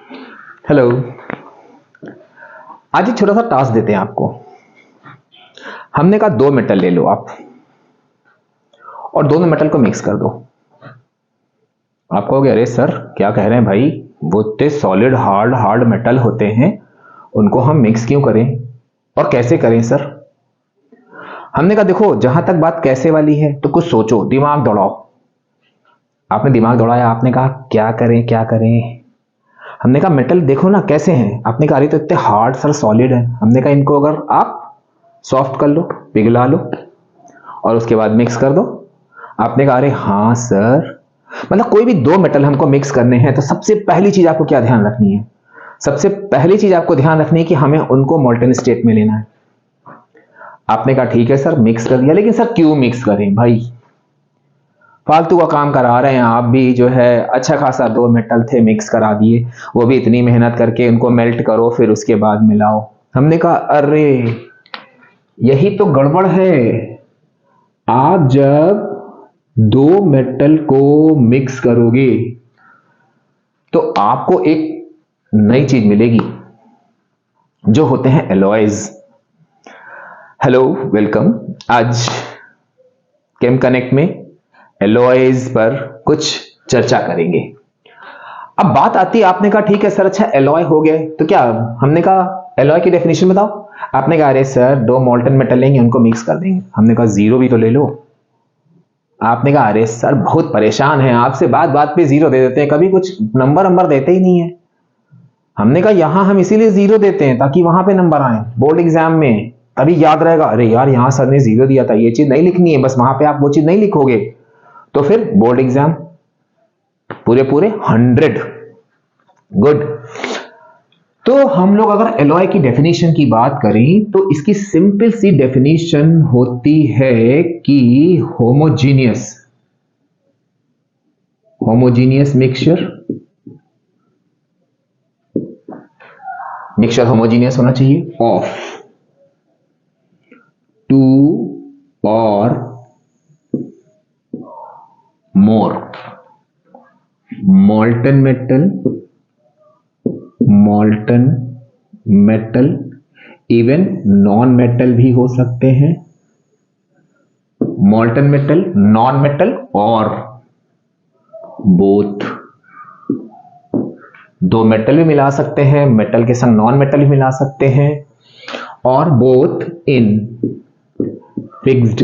Hello. आज एक छोटा सा टास्क देते हैं आपको। हमने कहा 2 मेटल ले लो आप और दोनों मेटल को मिक्स कर दो। आप कहोगे अरे सर क्या कह रहे हैं भाई, वो इतने सॉलिड हार्ड मेटल होते हैं, उनको हम मिक्स क्यों करें और कैसे करें सर। हमने कहा देखो, जहां तक बात कैसे वाली है तो कुछ सोचो, दिमाग दौड़ाओ। आपने दिमाग दौड़ाया, आपने कहा क्या करें क्या करें। हमने कहा मेटल देखो ना कैसे हैं। आपने कहा अरे तो इतने हार्ड सर सॉलिड है। हमने कहा इनको अगर आप सॉफ्ट कर लो, पिघला लो और उसके बाद मिक्स कर दो। आपने कहा अरे हाँ सर। मतलब कोई भी 2 मेटल हमको मिक्स करने हैं तो सबसे पहली चीज आपको क्या ध्यान रखनी है? सबसे पहली चीज आपको ध्यान रखनी है कि हमें उनको मोल्टेन स्टेट में लेना है। आपने कहा ठीक है सर, मिक्स कर दिया, लेकिन सर क्यों मिक्स करें भाई, फालतू का काम करा रहे हैं आप भी। जो है अच्छा खासा 2 मेटल थे, मिक्स करा दिए, वो भी इतनी मेहनत करके उनको मेल्ट करो फिर उसके बाद मिलाओ। हमने कहा अरे यही तो गड़बड़ है। आप जब 2 मेटल को मिक्स करोगे तो आपको एक नई चीज मिलेगी जो होते हैं एलॉयज। Hello, welcome. आज केम कनेक्ट में एलॉयज पर कुछ चर्चा करेंगे। अब बात आती है, आपने कहा ठीक है सर, अच्छा एलॉय हो गए तो क्या, हमने कहा एलॉय की डेफिनेशन बताओ। आपने कहा अरे सर 2 मोल्टन मेटल लेंगे, उनको मिक्स कर देंगे। हमने कहा जीरो भी तो ले लो। आपने कहा अरे सर बहुत परेशान है आपसे, बात बात पे जीरो दे देते हैं, कभी कुछ नंबर देते ही नहीं है। हमने कहा यहां हम इसीलिए जीरो देते हैं ताकि वहां पे नंबर आए बोर्ड एग्जाम में, तभी याद रहेगा अरे यार यहां सर ने जीरो दिया था, ये चीज नहीं लिखनी है। बस वहां पे आप वो चीज नहीं लिखोगे तो फिर बोर्ड एग्जाम पूरे पूरे 100। गुड। तो हम लोग अगर एलॉय की डेफिनेशन की बात करें तो इसकी सिंपल सी डेफिनेशन होती है कि होमोजीनियस मिक्सचर होमोजीनियस होना चाहिए ऑफ 2 और मोर molten metal, even non metal भी हो सकते हैं। molten मेटल, नॉन मेटल और बोथ। 2 मेटल भी मिला सकते हैं, मेटल के संग नॉन मेटल भी मिला सकते हैं, और बोथ इन फिक्स्ड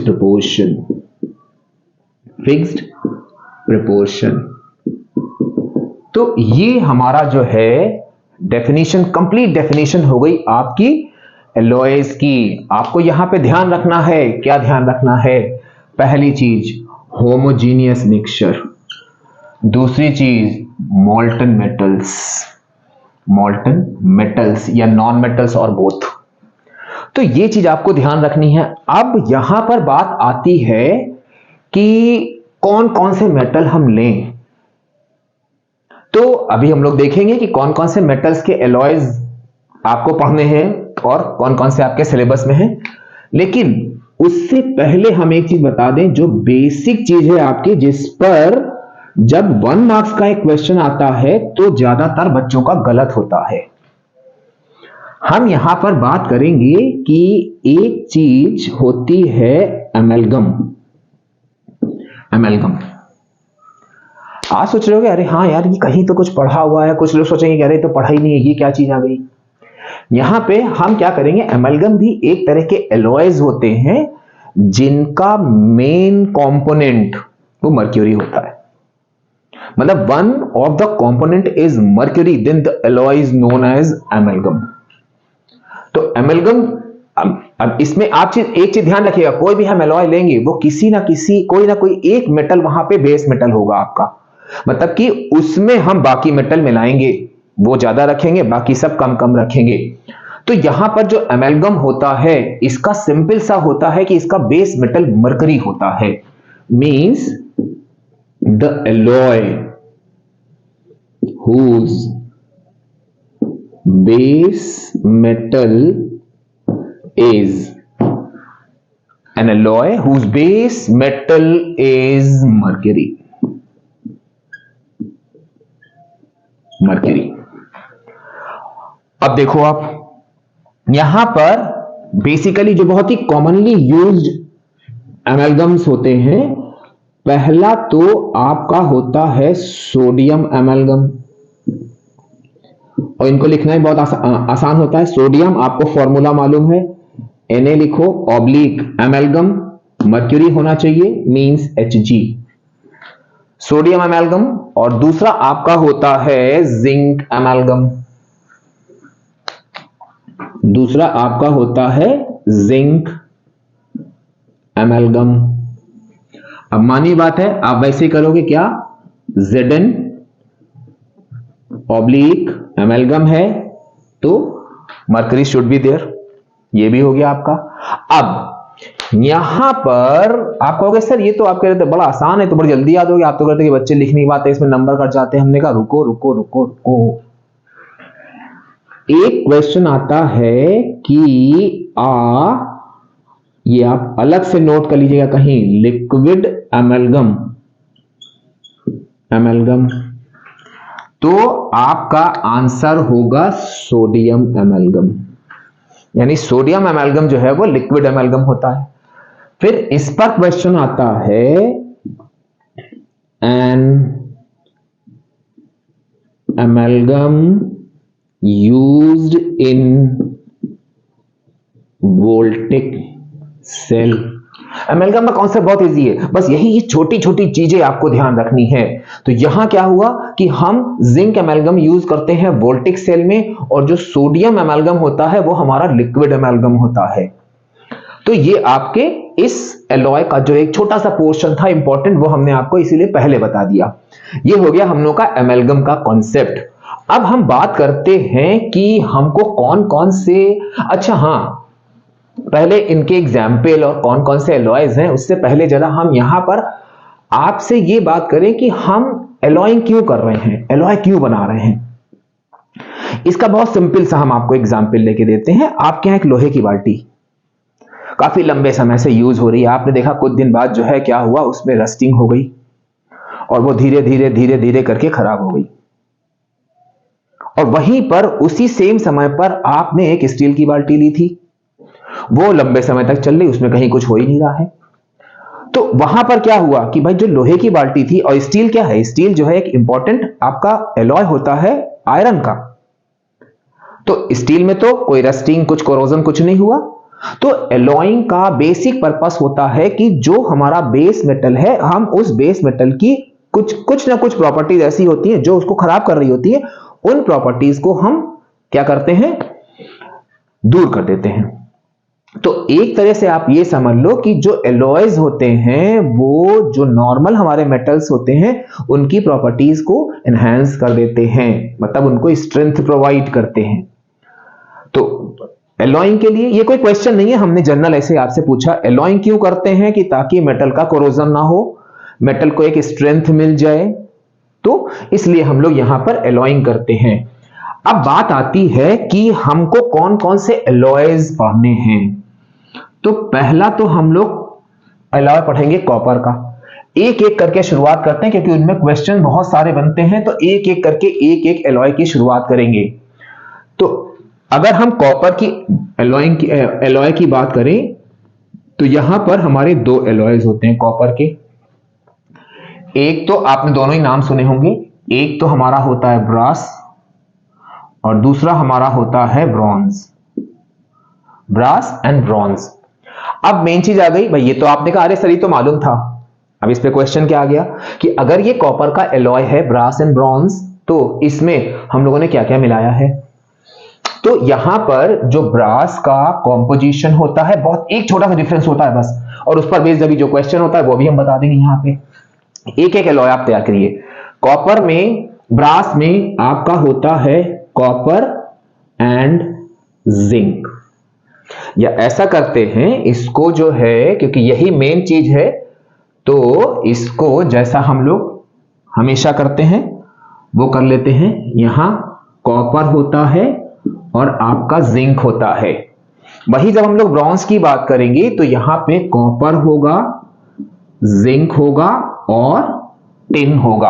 प्रपोर्शन। तो ये हमारा जो है डेफिनेशन, कंप्लीट डेफिनेशन हो गई आपकी एलॉयज की। आपको यहां पे ध्यान रखना है, क्या ध्यान रखना है? पहली चीज होमोजीनियस मिक्सचर, दूसरी चीज मॉल्टन मेटल्स या नॉन मेटल्स और बोथ। तो ये चीज आपको ध्यान रखनी है। अब यहां पर बात आती है कि कौन कौन से मेटल हम लें। तो अभी हम लोग देखेंगे कि कौन कौन से मेटल्स के एलॉयज आपको पढ़ने हैं और कौन कौन से आपके सिलेबस में हैं। लेकिन उससे पहले हम एक चीज बता दें जो बेसिक चीज है आपकी, जिस पर जब 1 मार्क्स का एक क्वेश्चन आता है तो ज्यादातर बच्चों का गलत होता है। हम यहां पर बात करेंगे कि एक चीज होती है एमेल्गम। आज सोच रहे हो अरे हाँ यार ये कहीं तो कुछ पढ़ा हुआ है, कुछ लोग सोचेंगे कि अरे तो पढ़ा ही नहीं है, ये क्या चीज आ गई। यहां पे हम क्या करेंगे, एमेल्गम भी एक तरह के एलॉयज होते हैं जिनका मेन कंपोनेंट वो मर्क्यूरी होता है। मतलब one of the component is mercury, then the alloy is known as amalgam. तो एमेल्गम, अब इसमें आप एक चीज ध्यान रखिएगा, कोई भी हम एलॉय लेंगे वो किसी ना किसी, कोई ना कोई एक मेटल वहां पे बेस मेटल होगा आपका। मतलब कि उसमें हम बाकी मेटल मिलाएंगे, वो ज्यादा रखेंगे, बाकी सब कम कम रखेंगे। तो यहां पर जो एमेल्गम होता है इसका सिंपल सा होता है कि इसका बेस मेटल मरकरी होता है। Means the alloy whose base metal is an alloy whose base metal is mercury। अब देखो आप यहां पर बेसिकली जो बहुत ही कॉमनली यूज्ड एमेलगम्स होते हैं, पहला तो आपका होता है सोडियम एमेलगम, और इनको लिखना ही बहुत आसान होता है। सोडियम आपको फॉर्मूला मालूम है, Na लिखो ऑब्लिक एमेलगम, मर्क्यूरी होना चाहिए, मींस Hg, सोडियम एमेलगम। और दूसरा आपका होता है जिंक एमेलगम, दूसरा आपका होता है जिंक एमेलगम। अब मानी बात है, आप वैसे करोगे क्या, Zn ऑब्लिक एमेलगम है तो मर्करी शुड बी देयर, ये भी हो गया आपका। अब यहां पर आप कहोगे सर ये तो आप कह रहे थे बड़ा आसान है, तो बड़ी जल्दी याद हो गया, आप तो कहते कि बच्चे लिखने की बात है इसमें नंबर कट जाते हैं। हमने कहा रुको रुको रुको रुको, एक क्वेश्चन आता है कि ये आप अलग से नोट कर लीजिएगा कहीं, लिक्विड एमेलगम, एमेलगम, तो आपका आंसर होगा सोडियम एमेलगम, यानी सोडियम एमेलगम जो है वो लिक्विड एमेलगम होता है। फिर इस पर क्वेश्चन आता है an amalgam used in voltaic cell. Amalgam का कॉन्सेप्ट बहुत इजी है, बस यही छोटी छोटी चीजें आपको ध्यान रखनी है। तो यहां क्या हुआ कि हम जिंक एमेलगम यूज करते हैं वोल्टिक सेल में, और जो सोडियम एमेलगम होता है वो हमारा लिक्विड एमेलगम होता है। तो ये आपके इस एलॉय का जो एक छोटा सा पोर्शन था इंपॉर्टेंट, वो हमने आपको इसीलिए पहले बता दिया। ये हो गया हम लोग का एमेलगम का कॉन्सेप्ट। अब हम बात करते हैं कि हमको कौन कौन से, अच्छा हाँ, पहले इनके एग्जाम्पल और कौन कौन से एलॉयज हैं उससे पहले जरा हम यहां पर आपसे ये बात करें कि हम एलॉइंग क्यों कर रहे हैं, एलॉय क्यों बना रहे हैं। इसका बहुत सिंपल सा हम आपको एग्जाम्पल लेके देते हैं। आपके यहां एक लोहे की बाल्टी काफी लंबे समय से यूज हो रही है, आपने देखा कुछ दिन बाद जो है क्या हुआ, उसमें रस्टिंग हो गई और वो धीरे धीरे धीरे धीरे करके खराब हो गई। और वहीं पर उसी सेम समय पर आपने एक स्टील की बाल्टी ली थी, वो लंबे समय तक चल रही, उसमें कहीं कुछ हो ही नहीं रहा है। तो वहां पर क्या हुआ कि भाई जो लोहे की बाल्टी थी, और स्टील क्या है, स्टील जो है एक इंपॉर्टेंट आपका एलॉय होता है आयरन का, तो स्टील में तो कोई रस्टिंग कुछ कोरोजन कुछ नहीं हुआ। तो एलॉइंग का बेसिक पर्पस होता है कि जो हमारा बेस मेटल है, हम उस बेस मेटल की कुछ ना कुछ प्रॉपर्टीज ऐसी होती हैं जो उसको खराब कर रही होती है, उन प्रॉपर्टीज को हम क्या करते हैं, दूर कर देते हैं। तो एक तरह से आप ये समझ लो कि जो एलॉयज होते हैं वो जो नॉर्मल हमारे मेटल्स होते हैं उनकी प्रॉपर्टीज को एनहांस कर देते हैं, मतलब उनको स्ट्रेंथ प्रोवाइड करते हैं। तो एलॉइंग के लिए ये कोई क्वेश्चन नहीं है, हमने जनरल ऐसे आपसे पूछा एलॉइंग क्यों करते हैं, कि ताकि मेटल का कोरोजन ना हो, मेटल को एक स्ट्रेंथ मिल जाए, तो इसलिए हम लोग यहां पर एलॉइंग करते हैं। अब बात आती है कि हमको कौन कौन से एलॉयज पढ़ने हैं। तो पहला तो हम लोग एलॉय पढ़ेंगे कॉपर का। एक एक करके शुरुआत करते हैं क्योंकि उनमें क्वेश्चन बहुत सारे बनते हैं, तो एक एक करके एक एक एलॉय की शुरुआत करेंगे। तो अगर हम कॉपर की एलॉय की बात करें तो यहां पर हमारे दो एलॉयज होते हैं कॉपर के। एक तो आपने दोनों ही नाम सुने होंगे, एक तो हमारा होता है ब्रास और दूसरा हमारा होता है ब्रॉन्ज, ब्रास एंड ब्रॉन्ज। अब मेन चीज आ गई भाई, ये तो आपने कहा अरे सर ये तो मालूम था। अब इस पे क्वेश्चन क्या आ गया कि अगर ये कॉपर का एलॉय है ब्रास एंड ब्रॉन्ज, तो इसमें हम लोगों ने क्या क्या मिलाया है। तो यहां पर जो ब्रास का कॉम्पोजिशन होता है, बहुत एक छोटा सा डिफरेंस होता है बस, और उस पर बेस्ड अभी जो क्वेश्चन होता है वो भी हम बता देंगे। यहां पे एक एक एलॉय आप तैयार करिए। कॉपर में, ब्रास में आपका होता है कॉपर एंड जिंक, या ऐसा करते हैं इसको जो है, क्योंकि यही मेन चीज है, तो इसको जैसा हम लोग हमेशा करते हैं वो कर लेते हैं। यहां कॉपर होता है और आपका जिंक होता है। वही जब हम लोग ब्रॉन्ज की बात करेंगे तो यहां पे कॉपर होगा, जिंक होगा और टिन होगा।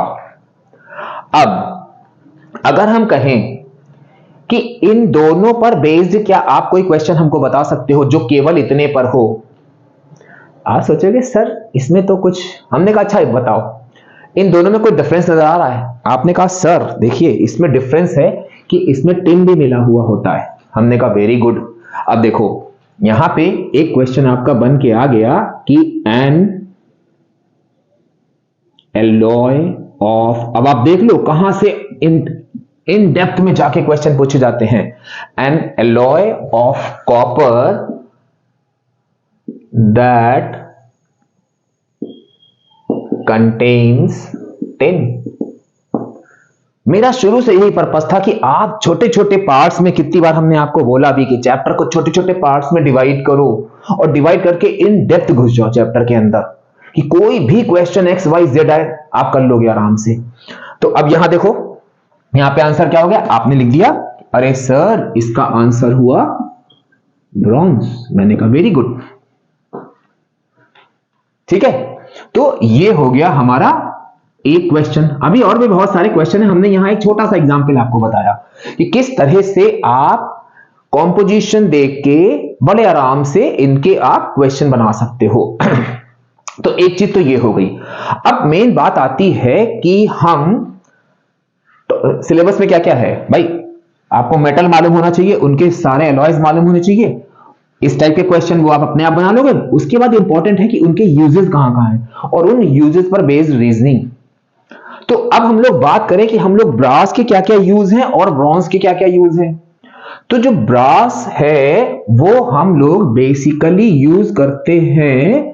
अब अगर हम कहें कि इन दोनों पर बेस्ड क्या आप कोई क्वेश्चन हमको बता सकते हो जो केवल इतने पर हो? आप सोचोगे सर इसमें तो कुछ, हमने कहा अच्छा बताओ इन दोनों में कोई डिफरेंस नजर आ रहा है? आपने कहा सर देखिए इसमें डिफरेंस है कि इसमें टिन भी मिला हुआ होता है। हमने कहा वेरी गुड। अब देखो यहां पे एक क्वेश्चन आपका बन के आ गया कि एन एलॉय ऑफ, अब आप देख लो कहां से इन डेप्थ में जाके क्वेश्चन पूछे जाते हैं। N alloy of copper that contains tin. मेरा शुरू से यही पर्पस था कि आप छोटे छोटे पार्ट्स में, कितनी बार हमने आपको बोला भी कि चैप्टर को छोटे छोटे पार्ट्स में डिवाइड करो और डिवाइड करके इन डेप्थ घुस जाओ चैप्टर के अंदर, कि कोई भी क्वेश्चन एक्स वाई जेड आए आप कर लोगे आराम से। तो अब यहां देखो, यहां पे आंसर क्या हो गया? आपने लिख दिया अरे सर इसका आंसर हुआ ब्रॉन्ज। मैंने कहा वेरी गुड, ठीक है। तो ये हो गया हमारा एक क्वेश्चन। अभी और भी बहुत सारे क्वेश्चन है, हमने यहां एक छोटा सा एग्जांपल आपको बताया कि किस तरह से आप कॉम्पोजिशन देख के बड़े आराम से इनके आप क्वेश्चन बना सकते हो। तो एक चीज तो ये हो गई। अब मेन बात आती है कि हम तो सिलेबस में क्या क्या है भाई, आपको मेटल मालूम होना चाहिए, उनके सारे एलॉयज मालूम होने चाहिए, इस टाइप के क्वेश्चन वो आप अपने आप बना लोगे। उसके बाद इंपॉर्टेंट है कि उनके यूजेस कहां कहां हैं और उन यूजेस पर बेस्ड रीजनिंग। तो अब हम लोग बात करें कि हम लोग ब्रास के क्या क्या यूज हैं और ब्रॉन्ज के क्या क्या यूज हैं। तो जो ब्रास है वो हम लोग बेसिकली यूज करते हैं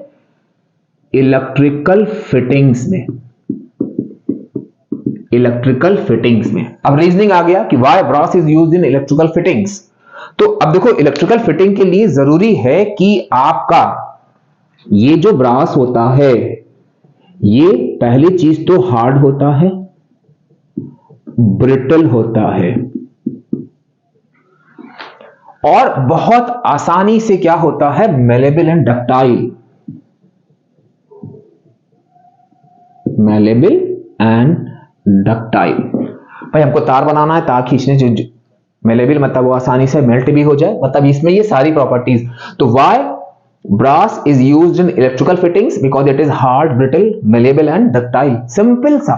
इलेक्ट्रिकल फिटिंग्स में, इलेक्ट्रिकल फिटिंग्स में। अब रीजनिंग आ गया कि why brass is used in electrical fittings. तो अब देखो इलेक्ट्रिकल फिटिंग के लिए जरूरी है कि आपका ये जो ब्रास होता है ये पहली चीज तो हार्ड होता है, ब्रिटल होता है और बहुत आसानी से क्या होता है, malleable and ductile, malleable and ductile. भाई हमको तार बनाना है, तार खींचने जो मेलेबल मतलब वो आसानी से मेल्ट भी हो जाए, मतलब इसमें ये सारी प्रॉपर्टीज। तो why brass is used in electrical fittings? Because it is hard, brittle, malleable and ductile. Simple सा।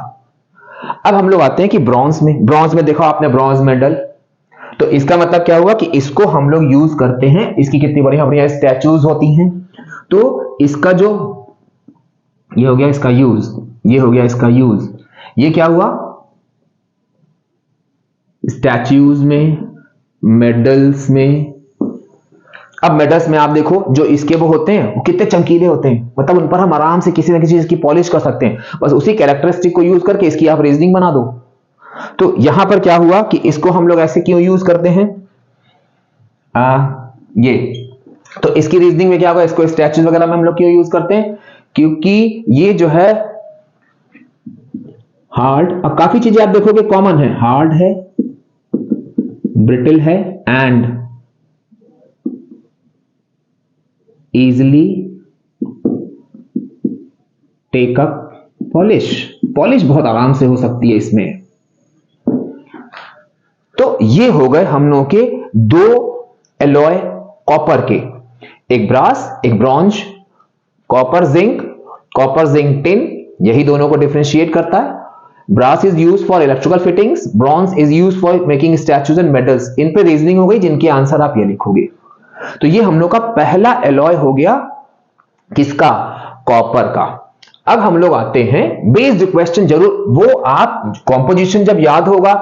अब हम लोग आते हैं कि ब्रॉन्ज में। ब्रॉन्ज में देखो आपने ब्रॉन्ज मेडल, तो इसका मतलब क्या हुआ कि इसको हम लोग यूज करते हैं। इसकी कितनी बढ़िया बढ़िया स्टैचूज होती हैं। तो इसका जो ये हो गया इसका यूज, ये हो गया इसका यूज, ये क्या हुआ स्टैच्यूज में, मेडल्स में। अब मेडल्स में आप देखो जो इसके वो होते हैं वो कितने चमकीले होते हैं, मतलब उन पर हम आराम से किसी ना किसी चीज की पॉलिश कर सकते हैं, बस उसी कैरेक्टरिस्टिक को यूज करके इसकी आप रीजनिंग बना दो। तो यहां पर क्या हुआ कि इसको हम लोग ऐसे क्यों यूज करते हैं, ये तो इसकी रीजनिंग में क्या होगा, इसको स्टैच्यूज वगैरह में हम लोग क्यों यूज करते हैं, क्योंकि ये जो है हार्ड। अब काफी चीजें आप देखोगे कॉमन है, हार्ड है, ब्रिटल है and easily take up polish. Polish बहुत आराम से हो सकती है इसमें। तो ये हो गए हम लोगों के दो एलॉय कॉपर के, एक ब्रास एक ब्रॉन्ज, कॉपर जिंक टिन, यही दोनों को डिफरेंशिएट करता है। Brass is used for electrical fittings, bronze is used for making statues and medals. इन पे रीजनिंग हो गई जिनके आंसर आप ये लिखोगे। तो ये हम लोग का पहला एलॉय हो गया, किसका, कॉपर का। अब हम लोग आते हैं बेस्ड क्वेश्चन, जरूर वो आप कॉम्पोजिशन जब याद होगा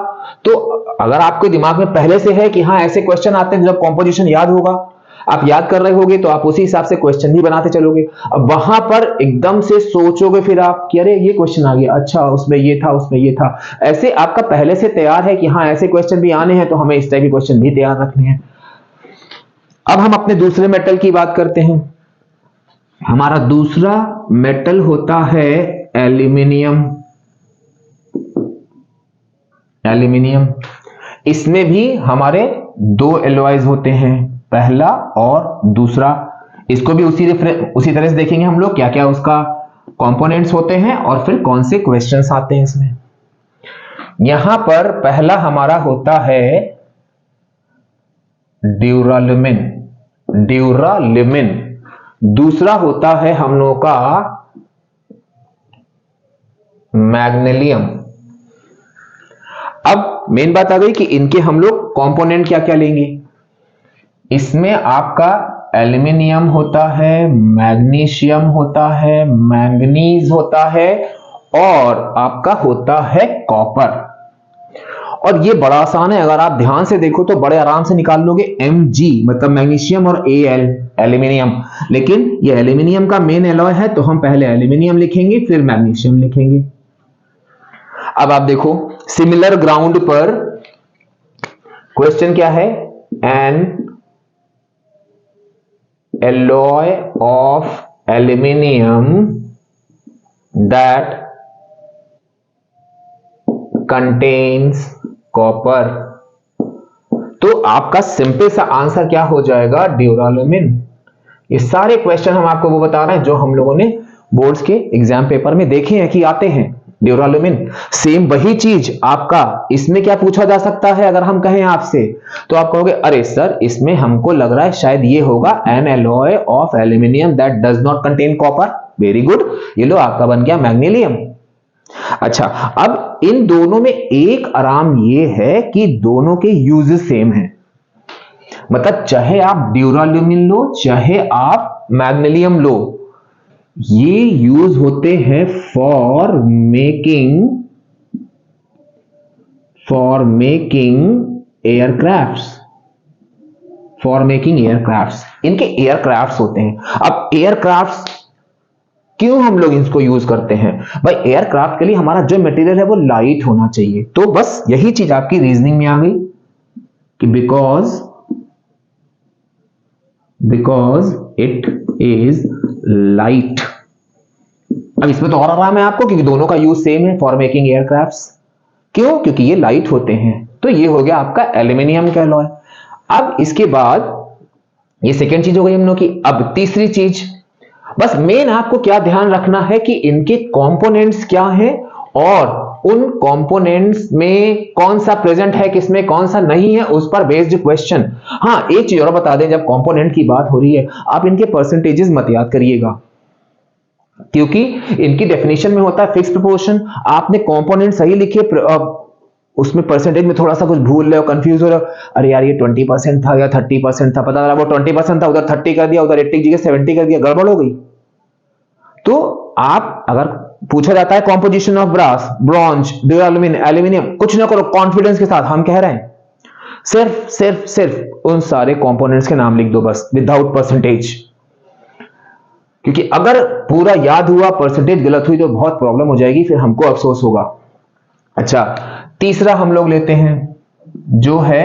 तो अगर आपके दिमाग में पहले से है कि हाँ ऐसे क्वेश्चन आते हैं, जब कॉम्पोजिशन याद होगा आप याद कर रहे होगे तो आप उसी हिसाब से क्वेश्चन भी बनाते चलोगे। अब वहां पर एकदम से सोचोगे फिर आप कि अरे ये क्वेश्चन आ गया, अच्छा उसमें ये था उसमें ये था, ऐसे आपका पहले से तैयार है कि हाँ ऐसे क्वेश्चन भी आने हैं तो हमें इस टाइप के क्वेश्चन भी तैयार रखने हैं। अब हम अपने दूसरे मेटल की बात करते हैं। हमारा दूसरा मेटल होता है एल्यूमिनियम। एल्यूमिनियम, इसमें भी हमारे दो एलॉयज होते हैं, पहला और दूसरा। इसको भी उसी तरह से देखेंगे हम लोग क्या क्या उसका कंपोनेंट्स होते हैं और फिर कौन से क्वेश्चंस आते हैं इसमें। यहां पर पहला हमारा होता है ड्यूरालुमिन, ड्यूरालुमिन। दूसरा होता है हम लोगों का मैग्नीशियम। अब मेन बात आ गई कि इनके हम लोग कंपोनेंट क्या क्या लेंगे। इसमें आपका एल्यूमिनियम होता है, मैग्नीशियम होता है, मैंगनीज होता है और आपका होता है कॉपर। और ये बड़ा आसान है, अगर आप ध्यान से देखो तो बड़े आराम से निकाल लोगे। Mg मतलब मैग्नीशियम और Al एल्यूमिनियम। लेकिन ये एल्यूमिनियम का मेन एलॉय है तो हम पहले एल्यूमिनियम लिखेंगे फिर मैग्नीशियम लिखेंगे। अब आप देखो सिमिलर ग्राउंड पर क्वेश्चन क्या है, N alloy of aluminium that contains copper. तो आपका सिंपल सा आंसर क्या हो जाएगा, ड्यूरालुमिन। ये सारे क्वेश्चन हम आपको वो बता रहे हैं जो हम लोगों ने बोर्ड्स के एग्जाम पेपर में देखे हैं कि आते हैं। ड्यूरालुमिन सेम वही चीज आपका इसमें क्या पूछा जा सकता है। अगर हम कहें आपसे तो आप कहोगे अरे सर इसमें हमको लग रहा है शायद ये होगा N alloy of aluminium that does not contain copper. Very good, ये लो आपका बन गया मैग्नीशियम। अच्छा, अब इन दोनों में एक आराम ये है कि दोनों के यूजेस सेम हैं। मतलब चाहे आप ड्यूरालुमिन लो चाहे आप मैग्नीशियम लो, ये यूज होते हैं for making aircrafts, for making aircrafts. इनके एयरक्राफ्ट्स होते हैं। अब एयरक्राफ्ट्स क्यों हम लोग इसको यूज करते हैं भाई, एयरक्राफ्ट के लिए हमारा जो मटेरियल है वो लाइट होना चाहिए। तो बस यही चीज आपकी रीजनिंग में आ गई कि बिकॉज इट इज लाइट। अब इसमें तो और आराम है आपको क्योंकि दोनों का यूज सेम है, फॉर मेकिंग एयरक्राफ्ट्स। क्यों, क्योंकि ये लाइट होते हैं। तो ये हो गया आपका एल्यूमिनियम का एलॉय। अब इसके बाद ये सेकेंड चीज हो गई हम लोग की। अब तीसरी चीज, बस मेन आपको क्या ध्यान रखना है कि इनके कंपोनेंट्स क्या हैं और उन कंपोनेंट्स में कौन सा प्रेजेंट है किसमें कौन सा नहीं है, उस पर बेस्ड क्वेश्चन। हाँ, एक चीज और बता दें, जब कंपोनेंट की बात हो रही है आप इनके परसेंटेजेस मत याद करिएगा क्योंकि इनकी डेफिनेशन में होता है फिक्स प्रोपोर्शन। आपने कंपोनेंट सही लिखे, उसमें परसेंटेज में थोड़ा सा कुछ भूल रहे हो, कंफ्यूज हो रहे हो, अरे यार ये 20% था या 30% था, पता चला वो 20% था, उधर 30 कर दिया, उधर 80 की जगह 70 कर दिया, गड़बड़ हो गई। तो आप अगर पूछा जाता है composition of brass, bronze, duralumin, aluminium, कुछ ना करो कॉन्फिडेंस के साथ, हम कह रहे हैं सिर्फ उन सारे कंपोनेंट्स के नाम लिख दो बस, विदाउट परसेंटेज। क्योंकि अगर पूरा याद हुआ परसेंटेज गलत हुई तो बहुत प्रॉब्लम हो जाएगी, फिर हमको अफसोस होगा। अच्छा, तीसरा हम लोग लेते हैं जो है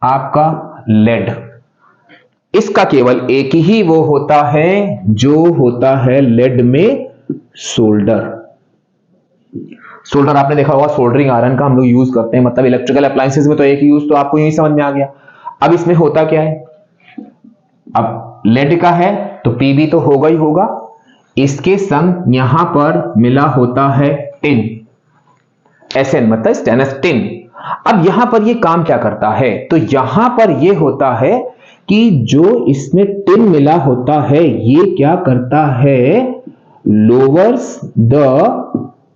आपका लेड। इसका केवल एक ही वो होता है जो होता है लेड में सोल्डर। सोल्डर आपने देखा होगा, सोल्डरिंग आयरन का हम लोग यूज करते हैं, मतलब इलेक्ट्रिकल अप्लायंसेस में तो एक यूज तो आपको यही समझ में आ गया। अब इसमें होता क्या है, अब लेड का है तो पीबी तो होगा ही होगा, इसके संग यहां पर मिला होता है टिन, एसएन मतलब स्टेनलेस टिन। अब यहां पर ये काम क्या करता है, तो यहां पर ये होता है कि जो इसमें टिन मिला होता है ये क्या करता है, lowers the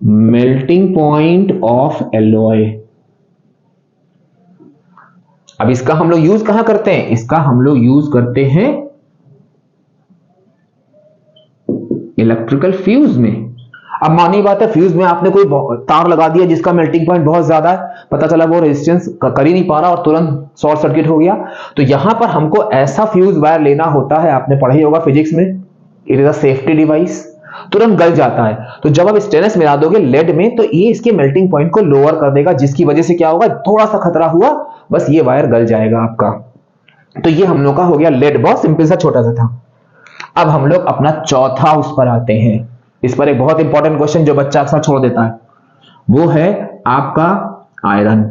melting point of alloy. अब इसका हम लोग यूज कहां करते हैं, इसका हम लोग यूज करते हैं इलेक्ट्रिकल फ्यूज में। अब मानी बात है, फ्यूज में आपने कोई तार लगा दिया जिसका मेल्टिंग पॉइंट बहुत ज्यादा है, पता चला वो रेजिस्टेंस कर ही नहीं पा रहा और तुरंत शॉर्ट सर्किट हो गया। तो यहां पर हमको ऐसा फ्यूज वायर लेना होता है, आपने पढ़ा ही होगा फिजिक्स में, it is a safety device, तुरंत गल जाता है। तो जब आप स्टेनलेस मिला दोगे लेड में तो ये इसके मेल्टिंग पॉइंट को लोअर कर देगा, जिसकी वजह से क्या होगा, थोड़ा सा खतरा हुआ बस ये वायर गल जाएगा आपका। तो ये हम लोग का हो गया लेड, बहुत सिंपल सा छोटा सा था। अब हम लोग अपना चौथा उस पर आते हैं। इस पर एक बहुत इंपॉर्टेंट क्वेश्चन जो बच्चा अक्सर छोड़ देता है, वो है आपका आयरन।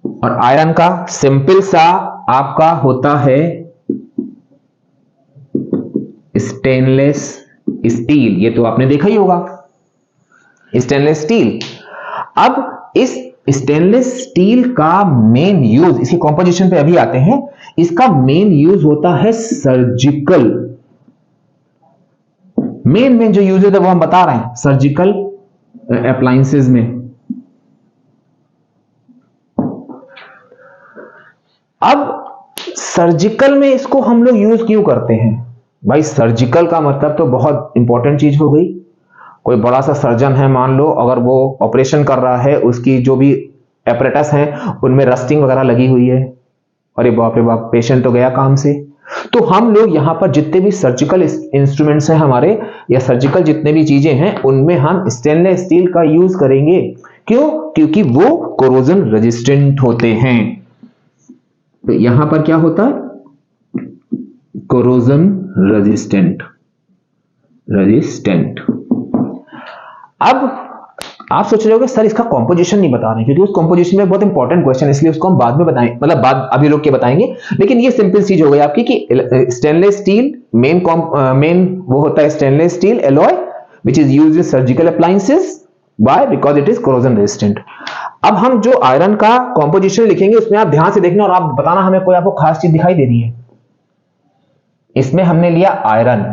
और आयरन का सिंपल सा आपका होता है स्टेनलेस स्टील, ये तो आपने देखा ही होगा, स्टेनलेस स्टील। अब इस स्टेनलेस स्टील का मेन यूज, इसकी कॉम्पोजिशन पे अभी आते हैं, इसका मेन यूज होता है सर्जिकल। मेन जो यूज है वो हम बता रहे हैं सर्जिकल अप्लायंसेस में। अब सर्जिकल में इसको हम लोग यूज क्यों करते हैं भाई? सर्जिकल का मतलब तो बहुत इंपॉर्टेंट चीज हो गई। कोई बड़ा सा सर्जन है मान लो, अगर वो ऑपरेशन कर रहा है, उसकी जो भी एपरेटस हैं उनमें रस्टिंग वगैरह लगी हुई है, अरे बाप रे बाप, पेशेंट तो गया काम से। तो हम लोग यहां पर जितने भी सर्जिकल इंस्ट्रूमेंट्स हैं हमारे, या सर्जिकल जितने भी चीजें हैं, उनमें हम स्टेनलेस स्टील का यूज करेंगे। क्यों? क्योंकि वो कोरोजन रेजिस्टेंट होते हैं। तो यहां पर क्या होता है? Corrosion resistant. अब आप सोच रहे होगे सर इसका कॉम्पोजिशन नहीं बता रहे, क्योंकि उस कॉम्पोजिशन में बहुत इंपॉर्टेंट क्वेश्चन, इसलिए उसको हम बाद में बताएं, मतलब बाद अभी लोग के बताएंगे। लेकिन ये सिंपल चीज हो गई आपकी कि स्टेनलेस स्टील मेन वो होता है stainless steel alloy which is used in surgical appliances by because it is corrosion resistant. अब हम जो आयरन का कॉम्पोजिशन लिखेंगे उसमें आप ध्यान से देखना और आप बताना हमें कोई आपको खास चीज दिखाई दे रही है। इसमें हमने लिया आयरन,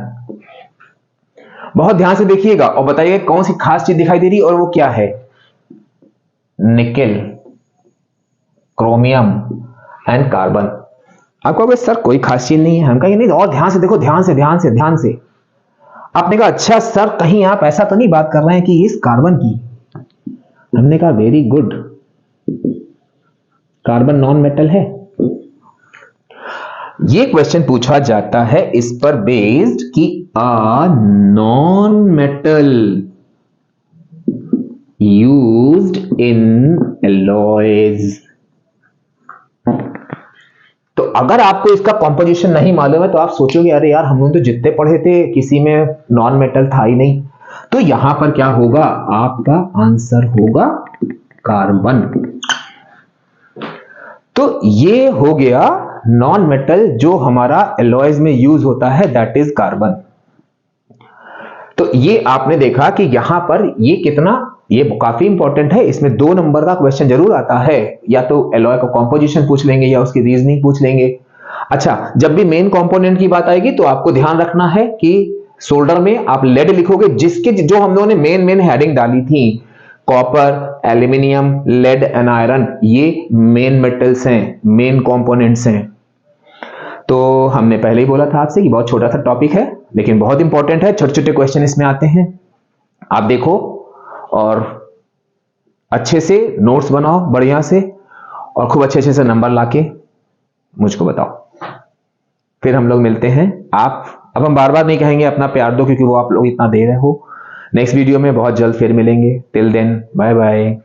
बहुत ध्यान से देखिएगा और बताइएगा कौन सी खास चीज दिखाई दे रही है, और वो क्या है? Nickel, chromium and carbon. आपको कहोगे सर कोई खास चीज नहीं है, हम कहेंगे नहीं, और ध्यान से देखो, ध्यान से। आपने कहा अच्छा सर कहीं आप ऐसा तो नहीं बात कर रहे हैं कि इस कार्बन की? हमने कहा very good, carbon non metal है। ये क्वेश्चन पूछा जाता है इस पर बेस्ड कि a non-metal used in alloys। तो अगर आपको इसका कॉम्पोजिशन नहीं मालूम है तो आप सोचोगे अरे यार हम लोग तो जितने पढ़े थे किसी में नॉन मेटल था ही नहीं। तो यहां पर क्या होगा? आपका आंसर होगा कार्बन। तो ये हो गया नॉन मेटल जो हमारा एलॉयज में यूज होता है, दैट इज कार्बन। तो ये आपने देखा कि यहां पर ये काफी इंपॉर्टेंट है, इसमें 2 नंबर का क्वेश्चन जरूर आता है, या तो एलॉय का कॉम्पोजिशन पूछ लेंगे या उसकी रीजनिंग पूछ लेंगे। अच्छा, जब भी मेन कंपोनेंट की बात आएगी तो आपको ध्यान रखना है कि शोल्डर में आप लेड लिखोगे, जिसके जो हम लोगों ने मेन हेडिंग डाली थी, copper, aluminium, lead and iron, ये मेन मेटल्स हैं, मेन कंपोनेंट्स हैं। तो हमने पहले ही बोला था आपसे कि बहुत छोटा सा टॉपिक है लेकिन बहुत इंपॉर्टेंट है, छोटे छोटे क्वेश्चन इसमें आते हैं। आप देखो और अच्छे से नोट्स बनाओ बढ़िया से, और खूब अच्छे से नंबर लाके मुझको बताओ। फिर हम लोग मिलते हैं। अब हम बार बार नहीं कहेंगे अपना प्यार दो, क्योंकि वो आप लोग इतना दे रहे हो। नेक्स्ट वीडियो में बहुत जल्द फिर मिलेंगे। Till then bye bye.